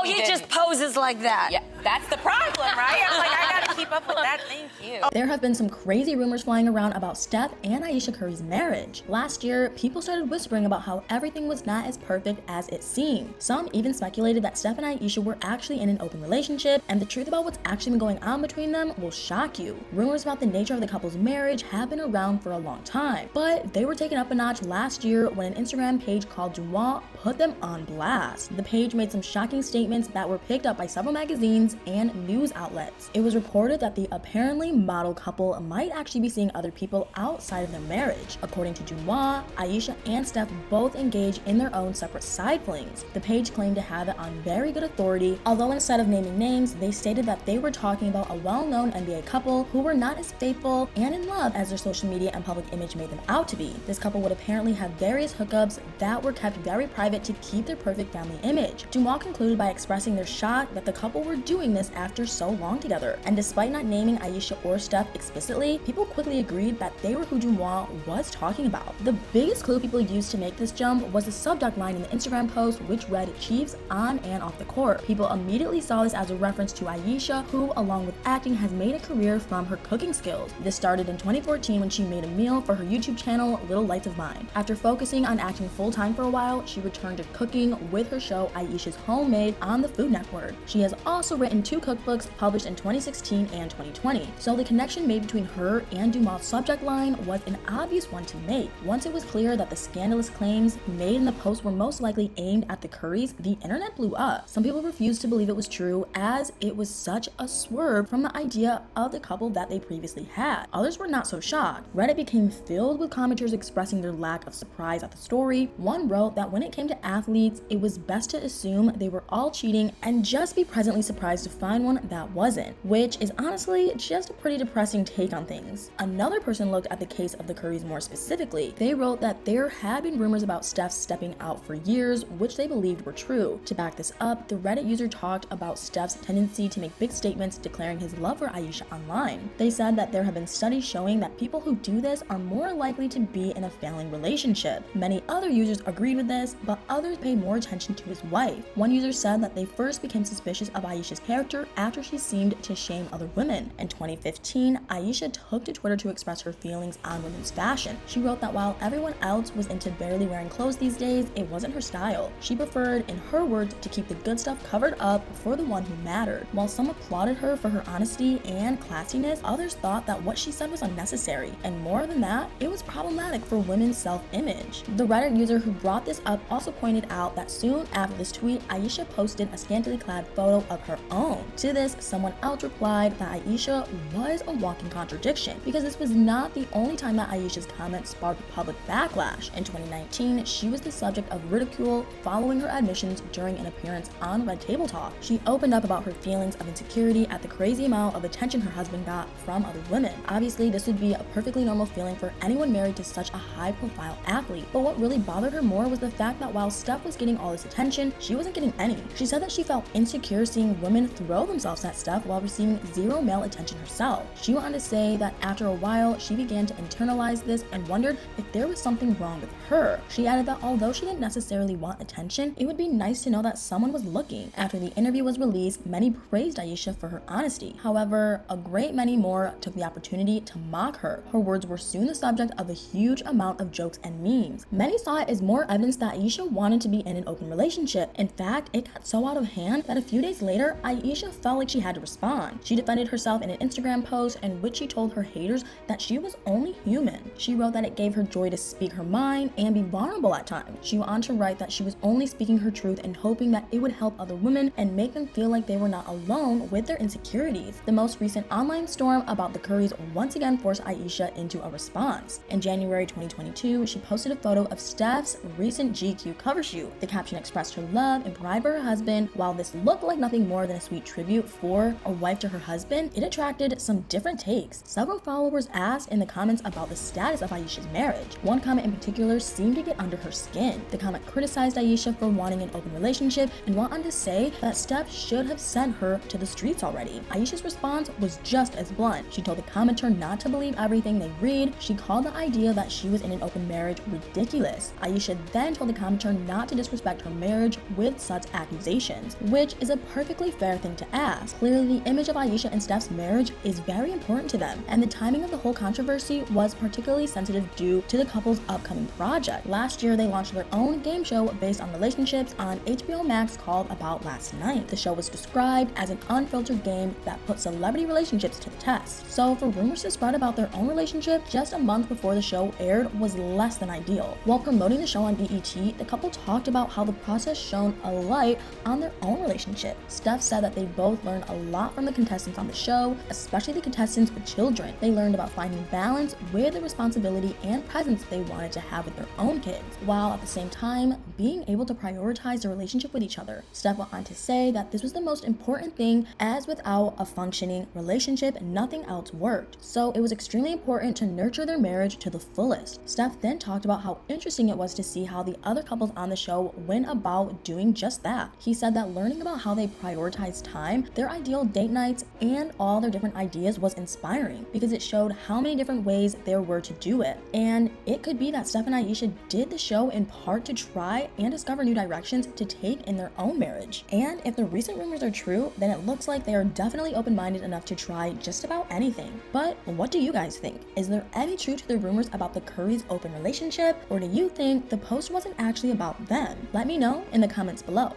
he just poses like that. Yeah, that's the problem, right? I'm like, I gotta keep up with that. Thank you. There have been some crazy rumors flying around about Steph and Ayesha Curry's marriage. Last year, people started whispering about how everything was not as perfect as it seemed. Some even speculated that Steph and Ayesha were actually in an open relationship, and the truth about what's actually been going on between them will shock you. Rumors about the nature of the couple's marriage have been around for a long time, but they were taken up a notch last year when an Instagram page called Dumois put them on blast. The page made some shocking statements that were picked up by several magazines and news outlets. It was reported that the apparently model couple might actually be seeing other people outside of their marriage. According to Dumois, Ayesha and Steph both engage in their own separate side flings. The page claimed to have it on very good authority, although instead of naming names, they stated that they were talking about a well-known NBA couple who were not as faithful and in love as their social media and public image made them out to be. This couple would apparently have various hookups that were kept very private to keep their perfect family image. Dumois concluded by expressing their shock that the couple were doing this after so long together, and despite not naming Ayesha or Steph explicitly, people quickly agreed that they were who Dumois was talking about. The biggest clue people used to make this jump was the subject line in the Instagram post, which read "Chiefs on and off the court." People immediately saw this as a reference to Ayesha, who, along with acting, has made a career from her cooking skills. This started in 2014 when she made a meal for her YouTube channel, Little Lights of Mine. After focusing on acting full-time for a while, she returned to cooking with her show Ayesha's Homemade on the Food Network. She has also written 2 cookbooks published in 2016 and 2020. So the connection made between her and Dumois' subject line was an obvious one to make. Once it was clear that the scandalous claims made in the post were most likely aimed at the Currys, the internet blew up. Some people refused to believe it was true, as it was such a swerve from the idea of the couple that they previously had. Others were not so shocked. Reddit became filled with commenters expressing their lack of surprise at the story. One wrote that when it came to athletes, it was best to assume they were all cheating and just be presently surprised to find one that wasn't, which is honestly just a pretty depressing take on things. Another person looked at the case of the Currys more specifically. They wrote that there had been rumors about Steph stepping out for years, which they believed were true. To back this up, the Reddit user talked about Steph's tendency to make big statements declaring his love for Ayesha online. They said that there have been studies showing that people who do this are more likely to be in a failing relationship. Many other users agreed with this, but others paid more attention to his wife. One user said that they first became suspicious of Ayesha's character after she seemed to shame other women. In 2015, Ayesha took to Twitter to express her feelings on women's fashion. She wrote that while everyone else was into barely wearing clothes these days, it wasn't her style. She preferred, in her words, to keep the good stuff covered up for the one who mattered. While some applauded her for her honesty and classiness, others thought that what she said was unnecessary, and more than that, it was problematic for women's self-image. The Reddit user who brought this up also pointed out that soon after this tweet, Ayesha posted a scantily clad photo of her own. To this, someone else replied that Ayesha was a walking contradiction, because this was not the only time that Ayesha's comments sparked public backlash. In 2019, she was the subject of ridicule following her admissions during an appearance on Red Table Talk. She opened up about her feelings of insecurity at the crazy amount of attention her husband got from other women. Obviously, this would be a perfectly normal feeling for anyone married to such a high-profile athlete, but what really bothered her more was the fact that while Steph was getting all this attention, she wasn't getting any. She said that she felt insecure seeing women throw themselves at Steph while receiving zero male attention herself. She went on to say that after a while, she began to internalize this and wondered if there was something wrong with her. She added that although she didn't necessarily want attention, it would be nice to know that someone was looking. After the interview was released, many praised Ayesha for her honesty. However, a great many more took the opportunity to mock her. Her words were soon the subject of a huge amount of jokes and memes. Many saw it as more evidence that Ayesha wanted to be in an open relationship. In fact, it got so out of hand that a few days later, Ayesha felt like she had to respond. She defended herself in an Instagram post in which she told her haters that she was only human. She wrote that it gave her joy to speak her mind and be vulnerable at times. She went on to write that she was only speaking her truth and hoping that it would help other women and make them feel like they were not alone with their insecurities. The most recent online storm about the Currys once again forced Ayesha into a response. In January 2022, she posted a photo of Steph's recent GQ cover shoot. The caption expressed her love and pride for her husband. While this looked like nothing more than a sweet tribute for a wife to her husband, it attracted some different takes. Several followers asked in the comments about the status of Ayesha's marriage. One comment in particular seemed to get under her skin. The comment criticized Ayesha for wanting an open relationship and went on to say that Steph should have sent her to the streets already. Ayesha Ayesha's response was just as blunt. She told the commenter not to believe everything they read. She called the idea that she was in an open marriage ridiculous. Ayesha then told the commenter not to disrespect her marriage with such accusations, which is a perfectly fair thing to ask. Clearly, the image of Ayesha and Steph's marriage is very important to them, and the timing of the whole controversy was particularly sensitive due to the couple's upcoming project. Last year, they launched their own game show based on relationships on HBO Max called About Last Night. The show was described as an unfiltered game that put celebrity relationships to the test. So for rumors to spread about their own relationship just a month before the show aired was less than ideal. While promoting the show on BET, the couple talked about how the process shone a light on their own relationship. Steph said that they both learned a lot from the contestants on the show, especially the contestants with children. They learned about finding balance with the responsibility and presence they wanted to have with their own kids, while at the same time being able to prioritize their relationship with each other. Steph went on to say that this was the most important thing, as without a functioning relationship, nothing else worked. So it was extremely important to nurture their marriage to the fullest. Steph then talked about how interesting it was to see how the other couples on the show went about doing just that. He said that learning about how they prioritize time, their ideal date nights, and all their different ideas was inspiring because it showed how many different ways there were to do it. And it could be that Steph and Ayesha did the show in part to try and discover new directions to take in their own marriage. And if the recent rumors are true, then it looks like they are definitely open-minded enough to try just about anything. But what do you guys think? Is there any truth to the rumors about the Currys' open relationship, or do you think the post wasn't actually about them? Let me know in the comments below.